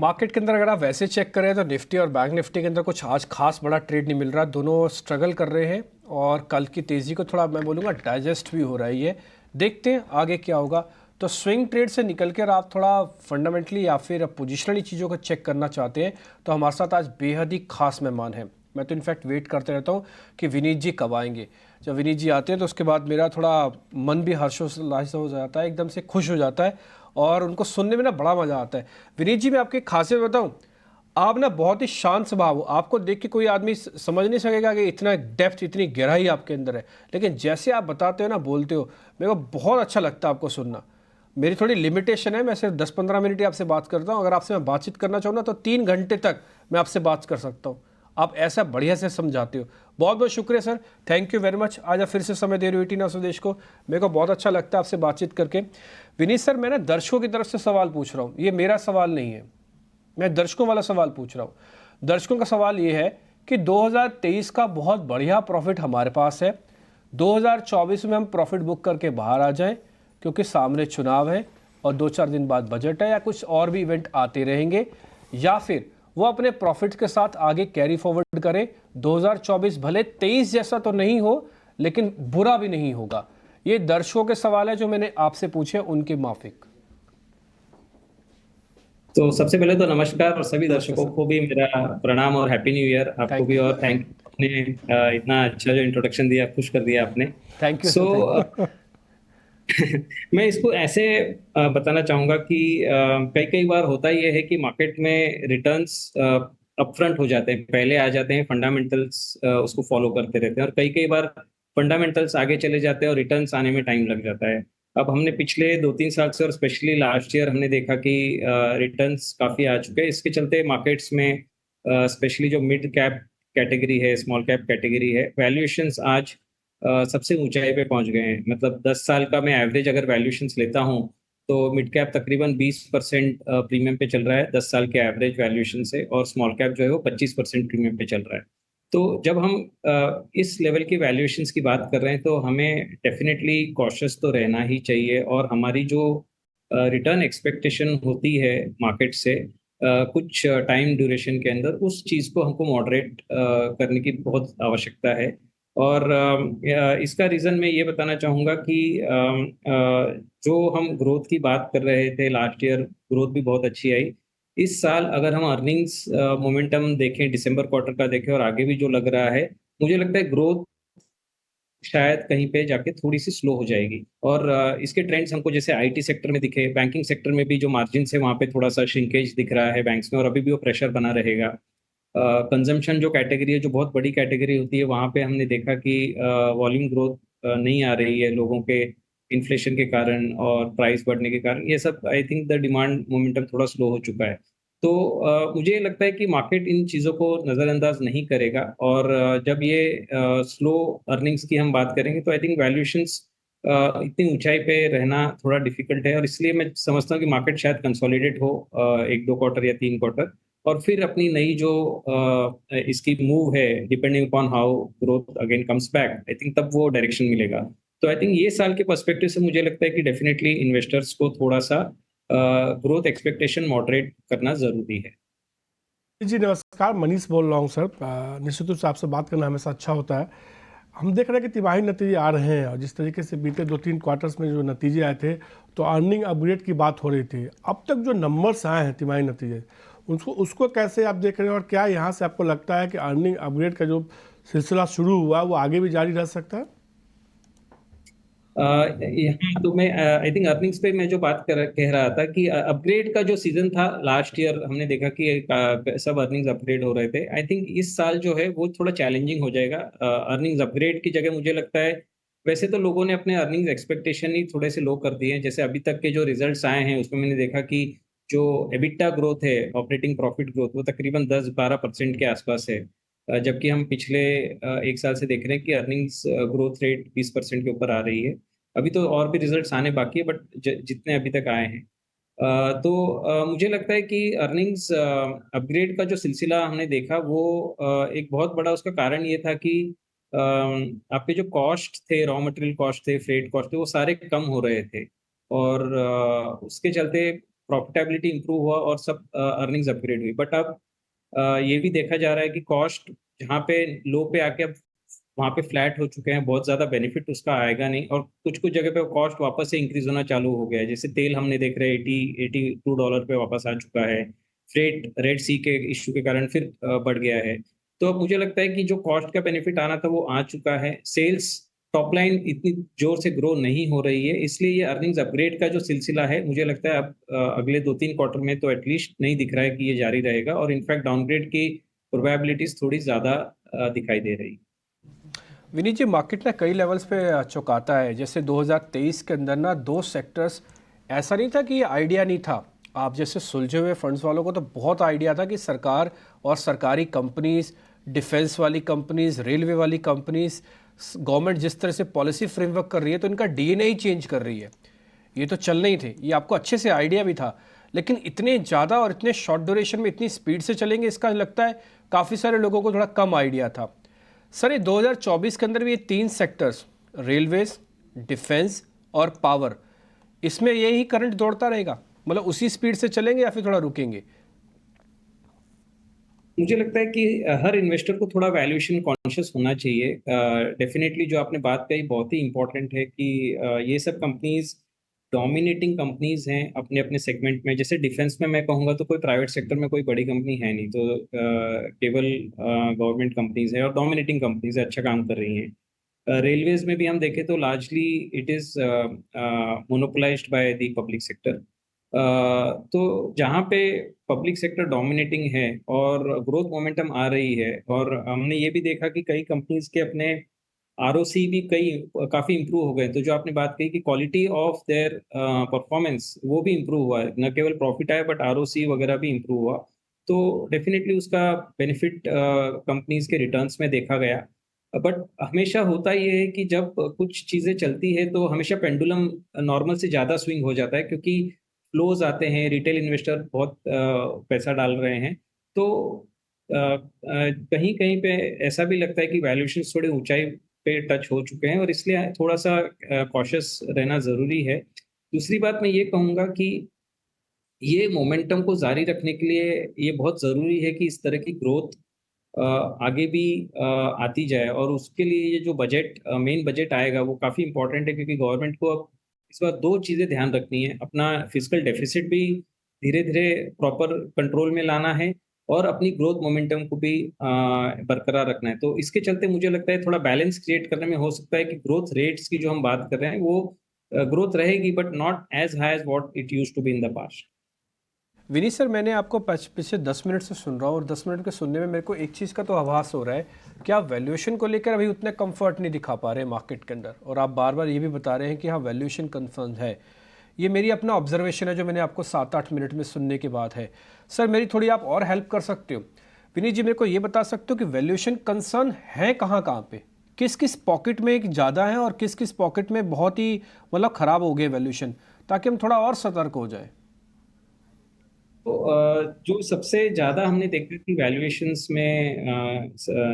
Market के अंदर अगर आप वैसे चेक करें तो निफ्टी और बैंक निफ्टी के अंदर कुछ आज खास बड़ा ट्रेड नहीं मिल रहा। दोनों स्ट्रगल कर रहे हैं और कल की तेज़ी को थोड़ा मैं बोलूँगा डाइजेस्ट भी हो रही है। देखते हैं आगे क्या होगा। तो स्विंग ट्रेड से निकल कर आप थोड़ा फंडामेंटली या फिर पोजिशनली चीज़ों को चेक करना चाहते हैं तो हमारे साथ आज बेहद ही खास मेहमान हैं। मैं तो इनफैक्ट वेट करते रहता हूँ कि विनीत जी कब आएंगे। जब विनीत जी आते हैं तो उसके बाद मेरा थोड़ा मन भी हर्षोल्लास हो जाता है, एकदम से खुश हो जाता है और उनको सुनने में ना बड़ा मज़ा आता है। विनीत जी, मैं आपकी खासियत बताऊं, आप ना बहुत ही शांत स्वभाव हो। आपको देख के कोई आदमी समझ नहीं सकेगा कि इतना डेप्थ, इतनी गहराई आपके अंदर है, लेकिन जैसे आप बताते हो ना, बोलते हो, मेरे को बहुत अच्छा लगता है आपको सुनना। मेरी थोड़ी लिमिटेशन है, मैं सिर्फ 10-15 मिनट ही आपसे बात करता हूँ। अगर आपसे मैं बातचीत करना चाहूँ ना तो 3 घंटे तक मैं आपसे बात कर सकता हूँ। आप ऐसा बढ़िया से समझाते हो। बहुत बहुत शुक्रिया sir, thank you very much. आज आप फिर से समय दे रहे हो 18 स्वदेश को, मेरे को बहुत अच्छा लगता है आपसे बातचीत करके। विनीत सर, मैं ना दर्शकों की तरफ से सवाल पूछ रहा हूँ, ये मेरा सवाल नहीं है, मैं दर्शकों वाला सवाल पूछ रहा हूँ। दर्शकों का सवाल ये है कि 2023 का बहुत बढ़िया प्रॉफिट हमारे पास है, 2024 में हम प्रॉफिट बुक करके बाहर आ जाएं क्योंकि सामने चुनाव है और 2-4 दिन बाद बजट है या कुछ और भी इवेंट आते रहेंगे, या फिर वो अपने प्रॉफिट के साथ आगे कैरी फॉरवर्ड करें। 2024 भले 23 जैसा तो नहीं हो लेकिन बुरा भी नहीं होगा। ये दर्शकों के सवाल है जो मैंने आपसे पूछे, उनके माफिक। तो सबसे पहले तो नमस्कार और सभी नमस्ते दर्शकों सर। को भी मेरा प्रणाम और हैप्पी न्यू ईयर आपको थैंक भी। यू। और थैंक यू, आपने इतना अच्छा जो इंट्रोडक्शन दिया, खुश कर दिया आपने। Thank you so sir, thank you. मैं इसको ऐसे बताना चाहूंगा कि कई कई बार होता ये है कि मार्केट में रिटर्न्स अपफ्रंट हो जाते हैं, पहले आ जाते हैं, फंडामेंटल्स उसको फॉलो करते रहते हैं, और कई कई बार फंडामेंटल्स आगे चले जाते हैं और रिटर्न्स आने में टाइम लग जाता है। अब हमने पिछले 2-3 साल से और स्पेशली लास्ट ईयर हमने देखा कि रिटर्न्स काफी आ चुके हैं। इसके चलते मार्केट्स में स्पेशली जो मिड कैप कैटेगरी है, स्मॉल कैप कैटेगरी है, वैल्यूएशंस आज सबसे ऊंचाई पे पहुंच गए हैं। मतलब 10 साल का मैं एवरेज अगर वैल्यूएशंस लेता हूं तो मिड कैप तकरीबन 20% प्रीमियम पे चल रहा है 10 साल के एवरेज वैल्यूएशन से, और स्मॉल कैप जो है वो 25% प्रीमियम पे चल रहा है। तो जब हम इस लेवल की वैल्यूएशंस की बात कर रहे हैं तो हमें डेफिनेटली कॉशियस तो रहना ही चाहिए, और हमारी जो रिटर्न एक्सपेक्टेशन होती है मार्केट से कुछ टाइम ड्यूरेशन के अंदर, उस चीज़ को हमको मॉडरेट करने की बहुत आवश्यकता है। और इसका रीज़न मैं ये बताना चाहूँगा कि जो हम ग्रोथ की बात कर रहे थे, लास्ट ईयर ग्रोथ भी बहुत अच्छी आई। इस साल अगर हम अर्निंग्स मोमेंटम देखें, दिसंबर क्वार्टर का देखें और आगे भी जो लग रहा है, मुझे लगता है ग्रोथ शायद कहीं पे जाके थोड़ी-सी स्लो हो जाएगी। और इसके ट्रेंड्स हमको जैसे आईटी सेक्टर में दिखे, बैंकिंग सेक्टर में भी जो मार्जिन्स है वहाँ पे थोड़ा-सा श्रिंकेज दिख रहा है बैंक्स में, और अभी भी वो प्रेशर बना रहेगा। कंजम्पशन जो कैटेगरी है, जो बहुत बड़ी कैटेगरी होती है, वहाँ पे हमने देखा कि वॉल्यूम ग्रोथ नहीं आ रही है लोगों के इन्फ्लेशन के कारण और प्राइस बढ़ने के कारण। ये सब I think the demand momentum थोड़ा स्लो हो चुका है। तो मुझे लगता है कि मार्केट इन चीज़ों को नज़रअंदाज नहीं करेगा, और जब ये स्लो अर्निंग्स की हम बात करेंगे तो आई थिंक वैल्यूएशंस इतनी ऊंचाई पे रहना थोड़ा डिफिकल्ट है, और इसलिए मैं समझता हूँ कि मार्केट शायद कंसोलिडेट हो 1-2 क्वार्टर या 3 क्वार्टर, और फिर अपनी नई जो इसकी मूव है, depending upon how growth again comes back, I think तब वो डायरेक्शन मिलेगा। तो आई थिंक ये साल के पर्सपेक्टिव से मुझे लगता है कि डेफिनेटली इन्वेस्टर्स को थोड़ा सा ग्रोथ एक्सपेक्टेशन मॉडरेट करना जरूरी है। जी नमस्कार, मनीष बोल रहा हूँ सर। निश्चित रूप से आपसे बात करना हमेशा अच्छा होता है। हम देख रहे हैं कि तिमाही नतीजे आ रहे हैं और जिस तरीके से बीते 2-3 क्वार्टर्स में जो नतीजे आए थे तो अर्निंग अपग्रेड की बात हो रही थी। अब तक जो नंबर्स आए हैं तिमाही नतीजे, उसको उसको कैसे आप देख रहे हैं और क्या यहाँ से आपको लगता है कि अर्निंग अपग्रेड का जो सिलसिला शुरू हुआ वो आगे भी जारी रह सकता है? यहाँ तो मैं आई थिंक अर्निंग्स पे मैं जो बात कह रहा था कि अपग्रेड का जो सीजन था लास्ट ईयर, हमने देखा कि सब अर्निंग्स अपग्रेड हो रहे थे। आई थिंक इस साल जो है वो थोड़ा चैलेंजिंग हो जाएगा। अर्निंग्स अपग्रेड की जगह मुझे लगता है, वैसे तो लोगों ने अपने अर्निंग्स एक्सपेक्टेशन ही थोड़े से लो कर दिए हैं। जैसे अभी तक के जो रिजल्ट्स आए हैं उसमें मैंने देखा कि जो एबिटा ग्रोथ है, ऑपरेटिंग प्रॉफिट ग्रोथ, वो तकरीबन 10-12% के आसपास है। जबकि हम पिछले 1 साल से देख रहे हैं कि अर्निंग्स ग्रोथ रेट 20% के ऊपर आ रही है। अभी तो और भी रिजल्ट्स आने बाकी है, बट जितने अभी तक आए हैं, तो मुझे लगता है कि अर्निंग्स अपग्रेड का जो सिलसिला हमने देखा वो एक बहुत बड़ा उसका कारण ये था कि आपके जो कॉस्ट थे, रॉ मटेरियल कॉस्ट थे, फ्रेट कॉस्ट थे, वो सारे कम हो रहे थे, और उसके चलते प्रॉफिटेबिलिटी इंप्रूव हुआ और सब अर्निंग्स अपग्रेड हुई। बट अब ये भी देखा जा रहा है कि कॉस्ट जहाँ पे लो पे आके अब वहाँ पे फ्लैट हो चुके हैं, बहुत ज़्यादा बेनिफिट उसका आएगा नहीं, और कुछ-कुछ जगह पे कॉस्ट वापस से इंक्रीज़ होना चालू हो गया है। जैसे तेल हमने देख रहे हैं $82 पे वापस आ चुका है। फ्रेट रेड सी के इश्यू के कारण फिर बढ़ गया है। तो अब मुझे लगता है कि जो कॉस्ट का बेनिफिट आना था वो आ चुका है। सेल्स टॉप लाइन इतनी ज़ोर से ग्रो नहीं हो रही है, इसलिए ये अर्निंग्स अपग्रेड का जो सिलसिला है, मुझे लगता है अब अगले 2-3 क्वार्टर में तो एटलीस्ट नहीं दिख रहा है कि ये जारी रहेगा, और इनफैक्ट डाउनग्रेड की प्रोबेबिलिटीज़ थोड़ी ज़्यादा दिखाई दे रही। विनीत जी, मार्केट ना कई लेवल्स पे चौंकाता है। जैसे 2023 के अंदर ना 2 सेक्टर्स, ऐसा नहीं था कि ये आइडिया नहीं था, आप जैसे सुलझे हुए फंड्स वालों को तो बहुत आइडिया था कि सरकार और सरकारी कंपनीज, डिफेंस वाली कंपनीज, रेलवे वाली कंपनीज, गवर्नमेंट जिस तरह से पॉलिसी फ्रेमवर्क कर रही है तो इनका डीएनए ही चेंज कर रही है। ये तो चल नहीं थे, ये आपको अच्छे से आइडिया भी था, लेकिन इतने ज़्यादा और इतने शॉर्ट ड्यूरेशन में इतनी स्पीड से चलेंगे, इसका लगता है काफ़ी सारे लोगों को थोड़ा कम आइडिया था। सर, ये 2024 के अंदर भी ये 3 सेक्टर्स, रेलवेज, डिफेंस और पावर, इसमें यही करंट दौड़ता रहेगा, मतलब उसी स्पीड से चलेंगे या फिर थोड़ा रुकेंगे? मुझे लगता है कि हर इन्वेस्टर को थोड़ा वैल्यूएशन कॉन्शियस होना चाहिए। डेफिनेटली जो आपने बात कही बहुत ही इम्पोर्टेंट है कि ये सब कंपनीज डोमिनेटिंग कंपनीज हैं अपने अपने सेगमेंट में। जैसे डिफेंस में मैं कहूँगा तो कोई प्राइवेट सेक्टर में कोई बड़ी कंपनी है नहीं, तो केवल गवर्नमेंट कंपनीज है और डोमिनेटिंग कंपनीज अच्छा काम कर रही हैं। रेलवेज में भी हम देखें तो largely it is monopolised by the public sector. तो जहाँ पे पब्लिक सेक्टर डोमिनेटिंग है और ग्रोथ मोमेंटम आ रही है, और हमने ये भी देखा कि कई कंपनीज के अपने आरओसी भी कई काफ़ी इम्प्रूव हो गए। तो जो आपने बात कही कि क्वालिटी ऑफ देयर परफॉर्मेंस वो भी इम्प्रूव हुआ है, न केवल प्रॉफिट आया बट आरओसी वगैरह भी इम्प्रूव हुआ। तो डेफिनेटली उसका बेनिफिट कंपनीज के रिटर्न्स में देखा गया। बट हमेशा होता ये है कि जब कुछ चीज़ें चलती है तो हमेशा पेंडुलम नॉर्मल से ज़्यादा स्विंग हो जाता है, क्योंकि फ्लोज आते हैं, रिटेल इन्वेस्टर बहुत पैसा डाल रहे हैं। तो कहीं-कहीं पे ऐसा भी लगता है कि वैल्यूएशंस थोड़ी ऊँचाई पे टच हो चुके हैं, और इसलिए थोड़ा-सा कॉशियस रहना ज़रूरी है। दूसरी बात मैं ये कहूँगा कि ये मोमेंटम को जारी रखने के लिए ये बहुत ज़रूरी है कि इस तरह की ग्रोथ अ, आगे भी आती जाए, और उसके लिए ये जो बजट मेन बजट आएगा वो काफ़ी इम्पोर्टेंट है, क्योंकि गवर्नमेंट को अब इस बार 2 चीज़ें ध्यान रखनी है। अपना फिस्कल डेफिसिट भी धीरे-धीरे प्रॉपर कंट्रोल में लाना है, और अपनी ग्रोथ मोमेंटम को भी बरकरार रखना है। तो इसके चलते मुझे लगता है थोड़ा बैलेंस क्रिएट करने में हो सकता है कि ग्रोथ रेट्स की जो हम बात कर रहे हैं वो ग्रोथ रहेगी, but not as high as what it used to be in the past. Vineet sir, मैंने आपको पिछले 10 मिनट से सुन रहा हूँ और 10 मिनट के सुनने में मेरे को एक चीज़ का तो आभास हो रहा है कि आप वैल्यूएशन को लेकर अभी उतने कंफर्ट नहीं दिखा पा रहे मार्केट के अंदर, और आप बार बार ये भी बता रहे हैं कि हाँ वैल्यूएशन कंसर्न है। ये मेरी अपना ऑब्जर्वेशन है जो मैंने आपको 7-8 मिनट में सुनने के बाद है। सर, मेरी थोड़ी आप और हेल्प कर सकते हो? विनीत जी, मेरे को ये बता सकते हो कि वैल्यूएशन कंसर्न है कहाँ कहाँ पे, किस किस पॉकेट में एक ज़्यादा है और किस किस पॉकेट में बहुत ही मतलब ख़राब हो गए वैल्यूएशन, ताकि हम थोड़ा और सतर्क हो जाए। तो जो सबसे ज़्यादा हमने देखा कि वैल्यूएशंस में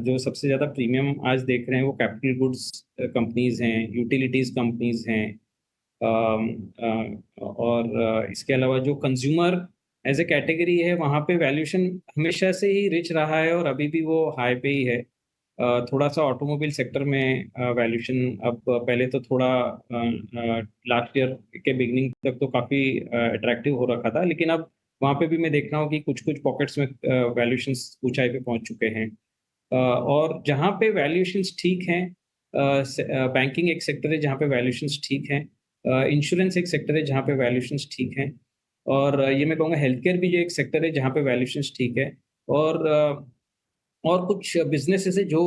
जो सबसे ज़्यादा प्रीमियम आज देख रहे हैं वो कैपिटल गुड्स कंपनीज हैं, यूटिलिटीज़ कंपनीज हैं, और इसके अलावा जो कंज्यूमर एज ए कैटेगरी है वहाँ पे वैल्यूएशन हमेशा से ही रिच रहा है और अभी भी वो हाई पे ही है। थोड़ा सा ऑटोमोबाइल सेक्टर में वैल्यूएशन अब पहले तो थोड़ा लास्ट ईयर के बिगनिंग तक तो काफ़ी अट्रैक्टिव हो रखा था, लेकिन अब वहाँ पे भी मैं देख रहा हूँ कि कुछ-कुछ पॉकेट्स में वैल्यूएशंस ऊँचाई पे पहुँच चुके हैं। और जहाँ पे वैल्यूएशंस ठीक हैं, बैंकिंग एक सेक्टर है जहाँ पे वैल्यूएशंस ठीक हैं, इंश्योरेंस एक सेक्टर है जहाँ पे वैल्यूएशंस ठीक हैं, और ये मैं कहूँगा हेल्थ केयर भी जो एक सेक्टर है जहाँ पे वैल्यूएशंस ठीक है, और कुछ बिज़नेसेस है जो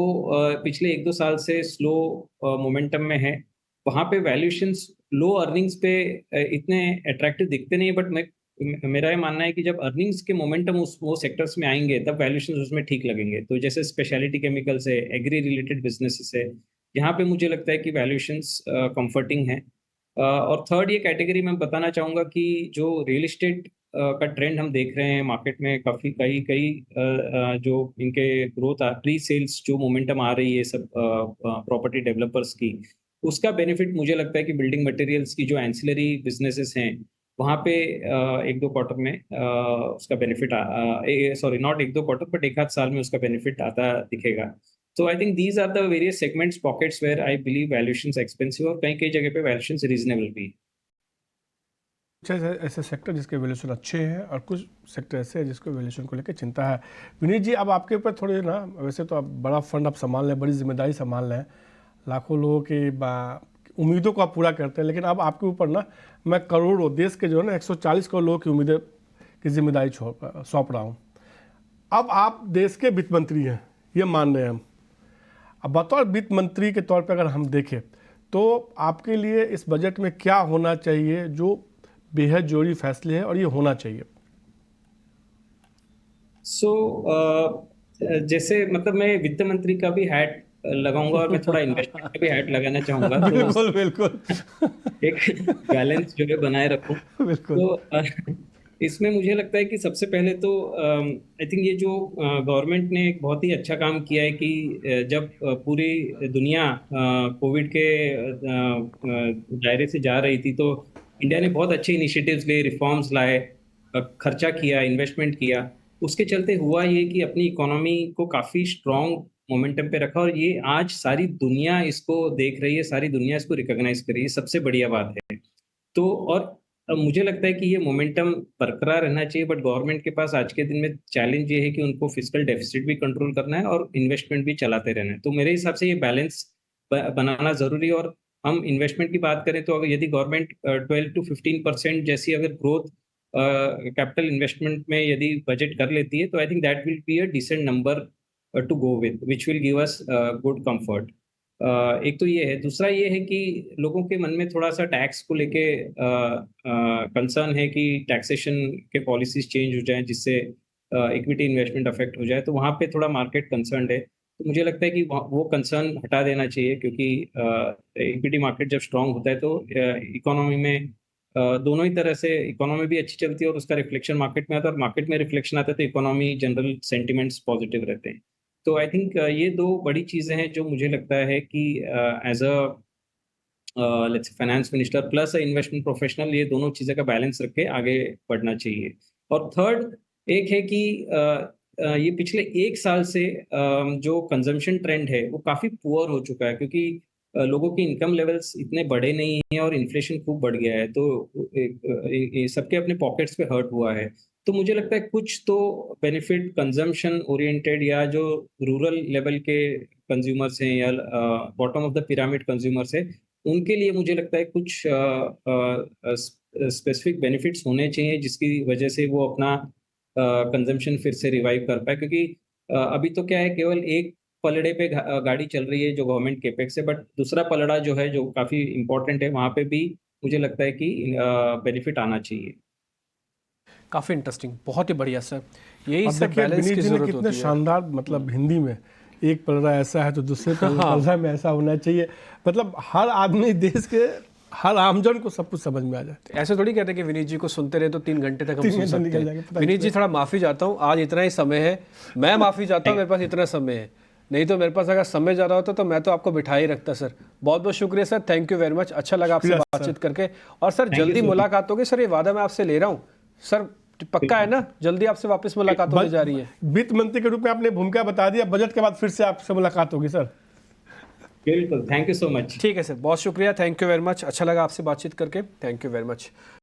पिछले 1-2 साल से स्लो मोमेंटम में है। वहाँ पे वैल्यूएशंस लो अर्निंग्स पे इतने अट्रैक्टिव दिखते नहीं है, बट मेरा ये मानना है कि जब अर्निंग्स के मोमेंटम उस वो सेक्टर्स में आएँगे तब वैल्यूएशंस उसमें ठीक लगेंगे। तो जैसे स्पेशलिटी केमिकल्स है, एग्री रिलेटेड बिज़नेसेस है, यहाँ पे मुझे लगता है कि वैल्यूएशंस कम्फर्टिंग हैं। और थर्ड ये कैटेगरी मैं बताना चाहूँगा कि जो रियल एस्टेट का ट्रेंड हम देख रहे हैं मार्केट में, काफ़ी कई कई जो इनके ग्रोथ प्री सेल्स जो मोमेंटम आ रही है सब प्रॉपर्टी डेवलपर्स की, उसका बेनिफिट मुझे लगता है कि बिल्डिंग मटेरियल्स की जो एंसिलरी बिजनेसेस हैं वहाँ पे एक दो क्वार्टर में उसका बेनिफिट सॉरी नॉट एक दो क्वार्टर बट एक आध साल में उसका बेनिफिट आता दिखेगा। तो I think these are the various segments pockets where I believe valuations expensive और कई कई जगह पे वैल्यूएशंस रीजनेबल भी। कुछ ऐसे ऐसे सेक्टर जिसके वैल्यूएशन अच्छे हैं और कुछ सेक्टर ऐसे हैं जिसको वैल्यूएशन को लेकर चिंता है। विनीत जी, अब आपके ऊपर थोड़ी ना, वैसे तो आप बड़ा फंड आप संभाल लें, बड़ी जिम्मेदारी संभाल लें, लाखों लोगों की उम्मीदों को आप पूरा करते हैं, लेकिन अब आपके ऊपर ना मैं करोड़ों देश के जो है ना 140 करोड़ लोगों की उम्मीदें की जिम्मेदारी सौंप रहा हूँ। अब आप देश के वित्त मंत्री हैं, ये मान रहे हैं हम। अब बतौर वित्त मंत्री के तौर पर अगर हम देखें तो आपके लिए इस बजट में क्या होना चाहिए जो बेहद जरूरी फैसले हैं और ये होना चाहिए? जैसे मतलब मैं वित्त मंत्री का भी हैट लगाऊंगा और मैं थोड़ा इन्वेस्टमेंट का भी हैट लगाना चाहूंगा तो बिल्कुल बिल्कुल एक बैलेंस जो है बनाए रखूं। बिल्कुल। तो इसमें मुझे लगता है कि सबसे पहले तो आई थिंक ये जो गवर्नमेंट ने एक बहुत ही अच्छा काम किया है कि जब पूरी दुनिया कोविड के दायरे से जा रही थी तो इंडिया ने बहुत अच्छे इनिशिएटिव्स लिए, रिफॉर्म्स लाए, खर्चा किया, इन्वेस्टमेंट किया। उसके चलते हुआ ये कि अपनी इकोनॉमी को काफी स्ट्रॉन्ग मोमेंटम पे रखा और ये आज सारी दुनिया इसको देख रही है, सारी दुनिया इसको रिकॉग्नाइज कर रही है, सबसे बढ़िया बात है। तो और मुझे लगता है कि ये मोमेंटम बरकरार रहना चाहिए, बट गवर्नमेंट के पास आज के दिन में चैलेंज ये है कि उनको फिस्कल डेफिसिट भी कंट्रोल करना है और इन्वेस्टमेंट भी चलाते रहना है। तो मेरे हिसाब से ये बैलेंस बनाना जरूरी है। और हम इन्वेस्टमेंट की बात करें तो अगर यदि गवर्नमेंट 12 to 15% जैसी अगर ग्रोथ कैपिटल इन्वेस्टमेंट में यदि बजट कर लेती है तो I think that will be a decent number to go with which will give us good comfort. एक तो ये है। दूसरा ये है कि लोगों के मन में थोड़ा सा टैक्स को लेके कंसर्न है कि टैक्सेशन के पॉलिसीज चेंज हो जाएं जिससे इक्विटी इन्वेस्टमेंट अफेक्ट हो जाए, तो वहाँ पे थोड़ा मार्केट कंसर्न है। तो मुझे लगता है कि वो कंसर्न हटा देना चाहिए क्योंकि इक्विटी मार्केट जब स्ट्रांग होता है तो इकोनॉमी में दोनों ही तरह से इकोनॉमी भी अच्छी चलती है और उसका रिफ्लेक्शन मार्केट में आता है, और मार्केट में रिफ्लेक्शन आता है तो इकोनॉमी जनरल सेंटिमेंट्स पॉजिटिव रहते हैं। तो आई थिंक ये दो बड़ी चीजें हैं जो मुझे लगता है कि as a let's finance minister plus investment professional ये दोनों चीजें का बैलेंस रख के आगे बढ़ना चाहिए। और थर्ड एक है कि ये पिछले एक साल से जो कंजम्पशन ट्रेंड है वो काफी पुअर हो चुका है क्योंकि लोगों की इनकम लेवल्स इतने बड़े नहीं हैं और इन्फ्लेशन खूब बढ़ गया है, तो सबके अपने पॉकेट्स पे हर्ट हुआ है। तो मुझे लगता है कुछ तो बेनिफिट कंजम्पशन ओरिएंटेड या जो रूरल लेवल के कंज्यूमर्स हैं या bottom of the pyramid consumers है उनके लिए मुझे लगता है कुछ स्पेसिफिक बेनिफिट्स होने चाहिए जिसकी वजह से वो अपना कंजम्पशन फिर से रिवाइव कर पाए। क्योंकि अभी तो क्या है, केवल एक पलड़े पे गाड़ी चल रही है जो गवर्नमेंट केपेक्स है, बट दूसरा पलड़ा जो है जो काफी इंपॉर्टेंट है वहां पे भी मुझे लगता है कि बेनिफिट आना चाहिए। काफ़ी इंटरेस्टिंग, बहुत ही बढ़िया सर। यही अब सब देखिए बैलेंस विनीत की जी ने जरूरत कितने होती है। शानदार, मतलब हिंदी में एक पलड़ा ऐसा है तो दूसरे पलड़ा में ऐसा होना चाहिए, मतलब हर आदमी देश के हर आमजन को सब कुछ समझ में आ जाए। ऐसे थोड़ी कहते हैं कि विनीत जी को सुनते रहे तो 3 घंटे तक हम सुन सकते हैं। पता विनीत जी थोड़ा माफ़ी चाहता हूँ, आज इतना ही समय है। मैं माफ़ी चाहता हूँ, मेरे पास इतना समय है, नहीं तो मेरे पास अगर समय ज़्यादा होता तो मैं तो आपको बिठा ही रखता सर। बहुत बहुत शुक्रिया sir, thank you very much, अच्छा लगा आपसे बातचीत करके। और सर जल्दी मुलाकात होगी सर, ये वादा मैं आपसे ले रहा हूँ सर, पक्का है ना? जल्दी आपसे वापस मुलाकात होने जा रही है। वित्त मंत्री के रूप में आपने भूमिका बता दिया, बजट के बाद फिर से आपसे मुलाकात होगी सर। बिल्कुल, थैंक यू सो मच। ठीक है सर, बहुत शुक्रिया, थैंक यू वेरी मच, अच्छा लगा आपसे बातचीत करके, थैंक यू वेरी मच।